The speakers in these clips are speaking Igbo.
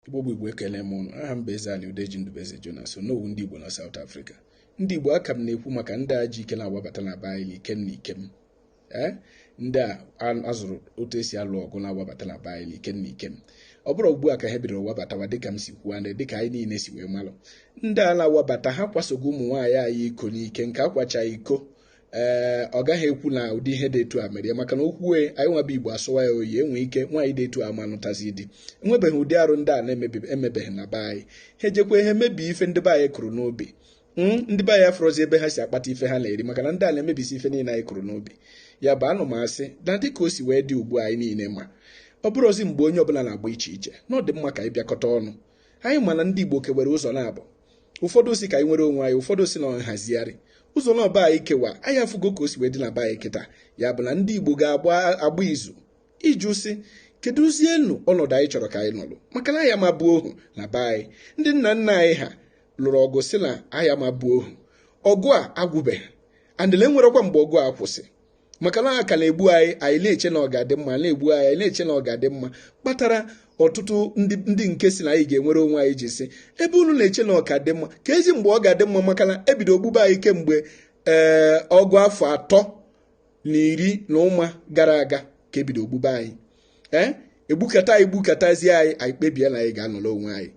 Igbo bụ Igbo ekele m ụnụ. Aha m bụ Eze-Ali Udeji Ndubeze Jonas, Onowu ndị Igbo na South Africa. Ndị Igbo aka m na-ekwu maka ndị a ji ike na-agbabata na be anyị ikem na ikem. Ndị a azụrụ otu esi alụ ọgụ na-agbabata na be anyị ikem na ikem. Ọ bụrụ ugbu a ka ha bidoro wabatawa dịka m si kwuo, ndị dịka anyị niile si wee malụ. Ndị a na-awabata ha kwasogo ụmụ nwaanyị anyị iko n'ike, nke akwacha iko ọ gaghị ekwu na ụdị ihe dị etu a mere ya, maka na okwu anyị nwaba Igbo asụwa ya oyi, enwe ike nwaanyị dị etu a ma nụtazi di. Enwebeghị ụdị arụ ndị a na-emebeghị na be anyị. Ha ejekwa ihe mebi ife ndị be anyị kụrụ n'obi. Ndị be anyị afọrọzi ebe ha si akpata ife ha na-eri, maka na ndị a na-emebisi ife niile anyị kụrụ n'obi. Ya bụ anụmasị na dịka o si wee dị ugbu anyị niile, ma ọ bụrụzi mgbe onye ọbụla na-agba iche iche na ọ dị mma ka anyị bịakọta ọnụ. Anyị ma na ndị Igbo kewere ụzọ na-abụ, ụfọdụ si ka anyị nwere onwe anyị, ụfọdụ si na nhazigharị ụzọ na ọba anyị kewa. Anyị afụgo ka o si wee dị na be anyị kịta. Ya bụ na ndị Igbo ga-agba izu ịjụ sị kedụzienụ ọnọdụ anyị chọrọ ka anyị nọlụ, maka na anyị amabụ ohu na be anyị. Ndị nna nna anyị ha lụrụ ọgụ si na anyị amabụ ohu. Ọgụ a agwụbeghị, andịle nwerekwa mgbe ọgụ a kwụsị, maka na aka na-egbu anyị na-eche na ọ ga-adị mma, na-egbu anyị na-eche na ọ ga-adị mma. Kpatara ọtụtụ ndị nke si na anyị ga-enwere onwe anyị ji sị ebe unu na-eche na ọ ka dị mma, ka ezi mgbe ọ ga-adị mma, maka na ebido ogbugbe anyị kemgbe ọgụ afọ 310 gara aga ka ebido ogbugbe anyị. Egbukatazie anyị kpebie na anyị ga-anọrọ onwe anyị.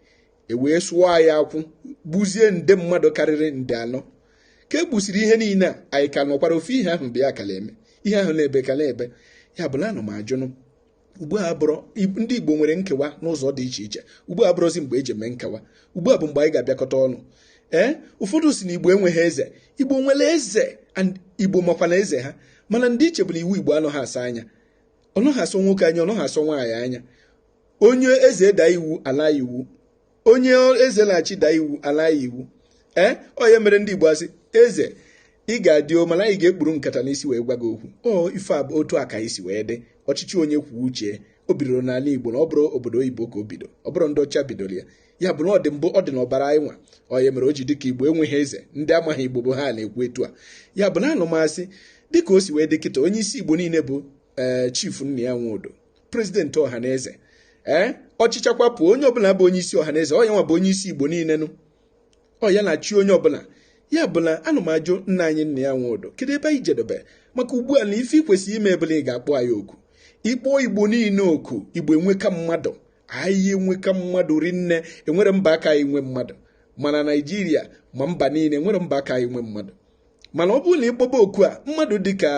Wee sụọ anyị akwụ, gbuzie nde mmadụ karịrị nde 4. Ka egbusiri ihe niile a, anyị ka nọkwara ofe ihe ahụ mgbe ya ka na-eme ihe ahụ na-ebe ka na-ebe. Ya bụ na anụ m ajụnụ, ugbu a bụrụ ndị Igbo nwere nkewa n'ụzọ dị iche iche. Ugbu a bụrụzi mgbe eji eme nkewa. Ugbu a bụ mgbe anyị ga-abịakọta ọnụ. Ụfọdụ si na Igbo enweghị eze. Igbo nwere eze, Igbo makwa na eze ha, mana ndị iche bụ na iwu Igbo anọghị asa anya, ọnọghị asọ nwoke anya, ọnọghị asọ nwaanyị anya. Onye eze daa iwu ala iwu, onye eze na-achị daa iwu ala iwu. Onye mere ndị Igbo asị eze ị ga-adị o, mana anyị ga-ekpuru nkata n'isi wee gwa gị okwu. Ife a bụ otu a ka anyị si wee dị. Ọchịchị onye kwuo uche o bidoro n'ala Igbo, na ọ bụrụ obodo oyibo ka o bido, ọ bụrụ ndị ọcha bidoro ya. Ya bụ na ọ dị mbụ, ọ dị n'ọbara anyị nwa. Onye mere o ji dịka Igbo enweghị eze, ndị amaghị Igbo bụ ha na-ekwu etu a. Ya bụ na anụmasị dịka o si wee dị kịta, onye isi Igbo niile bụ chief Nna Nwodo, prezidenti ọhaneze. Ọchịchakwa pụ onye ọbụla bụ onye isi ọhaneze, onye nwa bụ onye isi Igbo niile nụ. Ya na-achị onye ọbụla. Ya bụ na anụmajụ nna anyị Nna Nwodo, kedu ebe anyị jedebe? Maka ugbu a na ife ikwesịrị ime ebele ị ga-akpọ anyị oku. Ịkpọọ Igbo niile oku, Igbo enweka mmadụ, anyị enweka mmadụ rinne. Enwere mba aka anyị nwe mmadụ, mana Naijiria ma mba niile enwere mba aka anyị nwe mmadụ. Mana ọ bụrụ na ịkpọba oku a, mmadụ dịka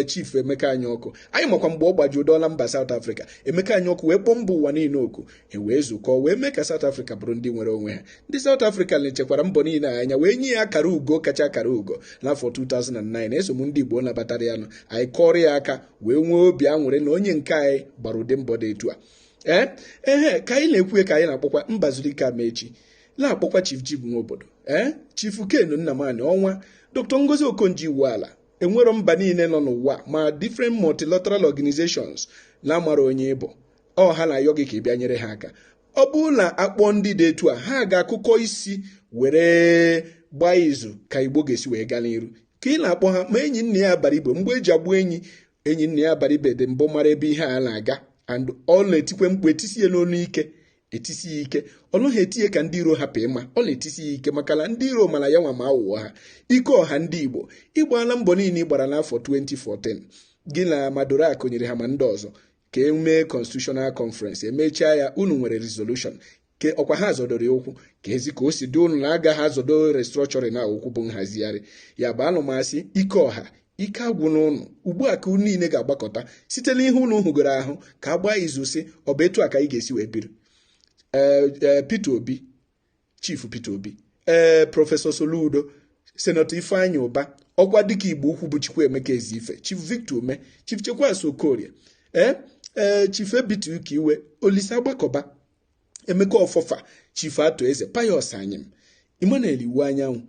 Chief Emeka Anyaọkụ, anyị makwa mgbe ọ gbajudola mba South Africa. Emeka Anyaọkụ wee kpọọ mba ụwa niile oku, wee zukọọ wee mee ka South Africa bụrụ ndị nwere onwe ha. Ndị South Africa na-echekwara mbọ niile anya, wee nye ya akara ugo kacha akara ugo n'afọ 2009. Eso m ndị Igbo nabatara ya nụ, anyị kọrọ ya aka wee nwee obi aṅụrị na onye nke anyị gbara ụdị mbọ dị etu a. Ka anyị na-ekwu ka anyị na-akpọkwa Mbazulike Amaechi, na-akpọkwa Chief Jib Nwobodo, Chief Ken Nnamani Ọnwa, Dr. Ngozi Okonjo-Iweala. Enwero mba niile nọ n'ụwa ma different multilateral organizations na-amara onye ịbụ. Ha na-ayọ gị ka ị bịa nyere ha aka. Ọ bụrụ na akpọ ndị dị etu a, ha ga-akụkọ isi were gbaa izu ka Igbo ga-esi wee gaa n'iru. Ka ị na-akpọ ha ma enyi nna ya bara ibe, mgbe eji agbụ enyi nna ya bara ibe dị mbụ mara ebe ihe a na-aga. And ọ na-etikwe mkpu etisi ya n'onu ike, etisi ya ike. Ọ naghị etinye ka ndị iro hapụ ịma, ọ na-etisi ya ike, maka na ndị iro mara ya nwa ma aghụghọ ha. Ike ọha ndị Igbo ịgbala mbọ niile ị gbara n'afọ 2014 gị na Madurak nyere ha ma ndị ọzọ ka emee Constitutional Conference. Emechaa ya, unu nwere resolution ka ọkwa ha zọdoro ya okwu ka ezi ka o si dị unu na agaghị azọdo restructuring na okwu bụ nhazigharị. Ya bụ anụmasị ike ọha ike agwụ n'ụnụ. Ugbu a ka unu niile ga-agbakọta site n'ihe unu hụgoro ahụ, ka a gbaa izu sị ọ bụ etu a ka anyị ga-esi wee biri. Peter Obi, Chief Peter Obi, Prọfesọ Soludo, Senatọ Ifeanyi Ụba, ọkwa dịka Igbo ukwu bụ Chukwuemeka Eziife, Chief Victor Ume, Chief Chekwas Okorie, Chief Ebitu Ukiwe, Olise Agbakọba, Emeka Ọfọfa, Chief Atọ Eze, Pius Anyim, Emmanuel Iwu Anyanwụ,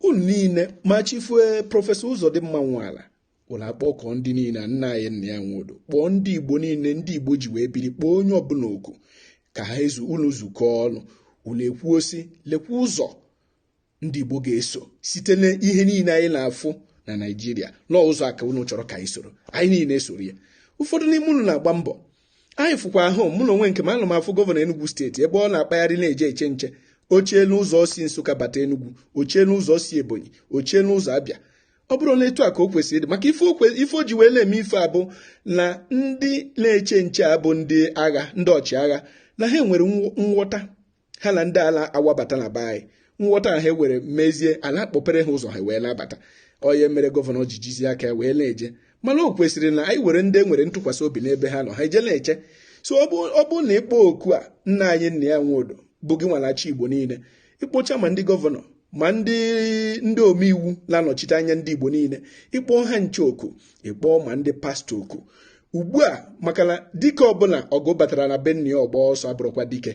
unu niile ma Chief Prọfesọ Ụzọdịmma Nwala. Ụlọ akpọkọ ndị niile nna anyị Nna Nwodo, kpọọ ndị Igbo niile ndị Igbo ji wee biri, kpọọ onye ọbụla oku ka ha unu zukọọ ọnụ. Unu ekwuo si lekwa ụzọ ndị Igbo ga-eso site n'ihe niile anyị na-afụ na Naijiria. N'ụzọ aka unu chọrọ ka anyị soro, anyị niile soro ya. Ụfọdụ n'ime unu na-agba mbọ anyị fụkwa ahụ mụ na onwe nke m anụ m afụ gọvanọ Enugu steeti ebe ọ na-akpagharị na-eje eche nche ochie n'ụzọ si Nsụka bata Enugu, ochie n'ụzọ si Ebonyi, ochie n'ụzọ Abịa. ọ bụrụ na etu a ka o kwesịrị ịdị, maka ife o ji wee na-eme ife abụ na ndị na-eche nche abụ ndị agha, ndị ọchịagha, na ha nwere nghọta ha na ndị ala awabata na be anyị. nghọta ha were mezie ala kpọpere ha ụzọ ha wee nabata. onye mere gọvanọ ji jizie aka ya wee na-eje, mana o kwesịrị na anyị were ndị nwere ntụkwasị obi n'ebe ha nọ ha eje na-eche. so ọ bụ na ịkpọ oku a nna anyị nna ya Nwodo bụ gị nwalachi Igbo niile, ịkpọcha ma ndị gọvanọ ma ndị omeiwu na-anọchite anya ndị Igbo niile, ịkpọ ha nche oku, ịkpọọ ma ndị pastọ oku ugbu a. maka na dike ọbụla ọgụ batara na be nna ya ọgba ọsọ abụrụkwa dike,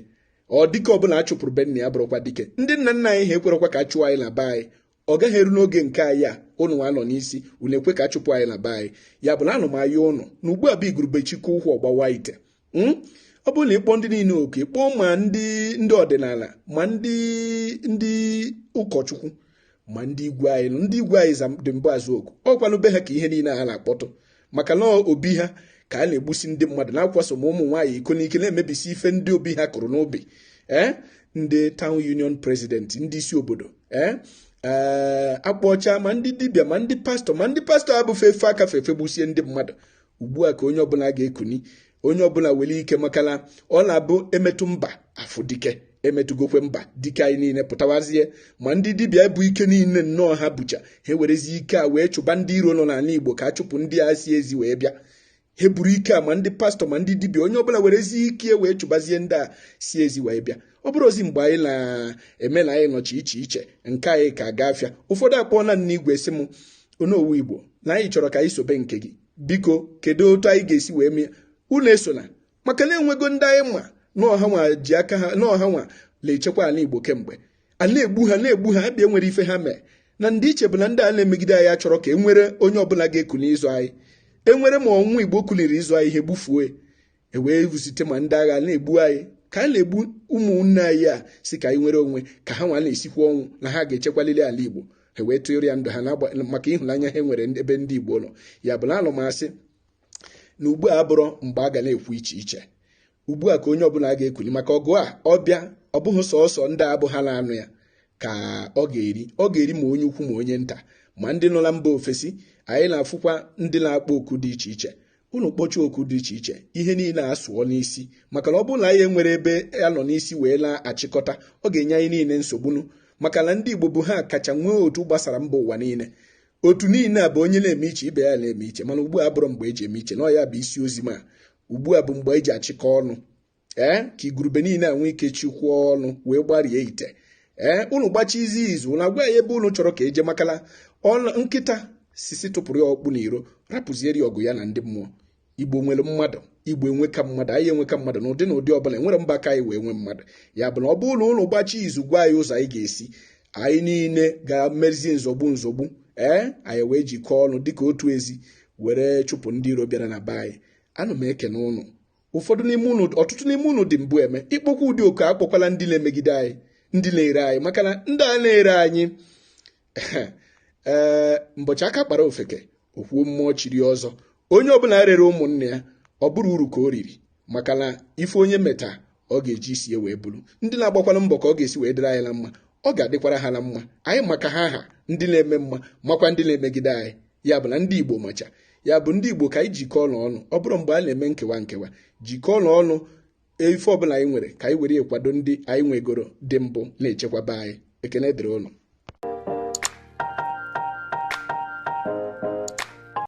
ọ dike ọbụla a chụpụrụ be nna ya abụrụkwa dike. ndị nna nna anyị ha ekwerekwa ka a chụọ anyị na be anyị. ọ gaghị eru n'oge nke anyị a ụnụ anọ n'isi unu ekwe ka a chụpụ anyị na be anyị. ya bụ na anụ m aya ụnụ na ugbu a bụ igurube chikọ ụkwụ ọgbawa ite. ọ bụrụ na ịkpọ ndị niile oke, ịkpọọ ma ndị ọdịnala ma ndị ụkọchukwu ma ndị igwe anyị nọ. ndị igwe anyị dị mbụ azụ oku, ọkwanụ be ha ka ihe niile ha na-akpọtụ, maka na obi ha ka a na-egbusi ndị mmadụ na-akwaso ma ụmụ nwaanyị iko n'ike na-emebisi ife ndị obi ha kụrụ n'obi. ndị town union president, ndị isi obodo akpọcha ma ndị dibịa ma ndị pastọ abụfe efe aka fefe gbusie ndị mmadụ. ugbu a ka onye ọbụla ga-ekuni, onye ọbụla were ike, maka na ọ na-abụ emetụ mba afụ dike, emetụgokwe mba dike anyị niile pụtawazie. ma ndị dibịa bụ ike niile nnọọ ha bucha, ha werezi ike a wee chụba ndị iro nọ n'ala Igbo ka a chụpụ ndị a si ezi wee bịa. ha buru ike a ma ndị pastọ ma ndị dibịa, onye ọbụla werezi ike wee chụbazie ndị a si ezi wee bịa. ọ bụrụ ozi mgbe anyị na-eme na anyị nọchi iche iche nke anyị ka ga-afịa. ụfọdụ akpọọ na nna igwe sị m onowu Igbo na anyị chọrọ ka anyị sobe nke gị, biko kedu otu anyị ga-esi wee mee? unu esona, maka na enwego ndị anyị ma n'ọha nwa ji aka ha, n'ọha nwa na-echekwa ala Igbo kemgbe. a na-egbu ha abịa enwere ife ha mee. na ndị iche bụ na ndị a na-emegide anyị achọrọ ka enwere onye ọbụla ga-eku n'ịzụ anyị. enwere ma ọnwụ Igbo kuliri ịzụ anyị ihe gbufue, ewee vụsite ma ndị agha na-egbu anyị ka a na-egbu ụmụnne anyị a si ka anyị nwere onwe, ka ha nwa na-esikwa ọnwụ na ha ga-echekwalili ala Igbo. ewee tụgharịa ndụ ha maka ịhụnanya ha nwere ebe ndị Igbo nọ. ya bụ na alụmasị na ugbu a bụrụ mgbe a ga na-ekwu iche iche. ugbu a ka onye ọbụla ga-ekuli, maka ọgụ a ọbịa ọ bụghị sọsọ ndị abụ ha na-anụ ya ka ọ ga-eri ma onye ukwu ma onye nta ma ndị nọ na mba ofesi. anyị na-afụkwa ndị na-akpọ oku dị iche iche. unu kpọcha oku dị iche iche, ihe niile asụọ n'isi, maka na ọ bụrụ na anyị nwere ebe ya nọ n'isi wee na-achịkọta, ọ ga-enye anyị niile nsogbunu. maka na ndị Igbo bụ ha kacha nwee otu gbasara mba ụwa niile. otu niile a bụ onye na-eme iche ibe ya na-eme iche, mana ugbu a bụrụ mgbe eji eme iche, na ọ ya bụ isi ozi ma ugbu a bụ mgbe eji achịkọ ọnụ ka igurube niile anwe ike chikwuo ọnụ wee gbarie ite. unu gbachizi izu na agwa ya ebe unu chọrọ ka eje, makala nkịta sisi tụpụrụ ya ọkpụ n'iro rapụzieri ọgụ ya na ndị mmụọ. Igbo nwere mmadụ, Igbo enweka mmadụ, anyị enweka mmadụ n'ụdị na ụdị ọbụla. enwere mba ka anyị wee nwee mmadụ. ya bụ na ọ bụrụ na ụlọ gbachi izu gwa anyị ụzọ anyị ga-esi, anyị niile ga-emezi nzọgbu anyị wee jikọọ ọnụ dịka otu ezi were chụpụ ndị iro bịara na be anyị. ana m ekene ụnụ. ọtụtụ n'ime ụnụ dị mbụ eme ịkpọkwa ụdị oku akpọkwala ndị na-emegide anyị, ndị na-ere anyị, maka na ndị a na-ere anyị mbọchị aka kpara ofeke okwuo mmụọ chiri ọzọ. onye ọbụla rere ụmụnne ya ọ bụrụ uru ka o riri, maka na ife onye meta ọ ga-eji isi ya wee bụrụ. ndị na-agbakwala mbọ ka ọ ga-esi wee dịrị anyị na mma, ọ ga-adịkwara ha na mma. anyị maka ha ndị na-eme mma makwa ndị na-emegide anyị. ya bụ na ndị Igbo macha. ya bụ ndị Igbo ka anyị jikọọ n'ọnụ. ọ bụrụ mgbe a na-eme nkewa jikọọ n'ọnụ. ife ọbụla anyị nwere ka anyị were kwado ndị anyị nwegoro dị mbụ na-echekwaba anyị. ekene dịrị ụnụ.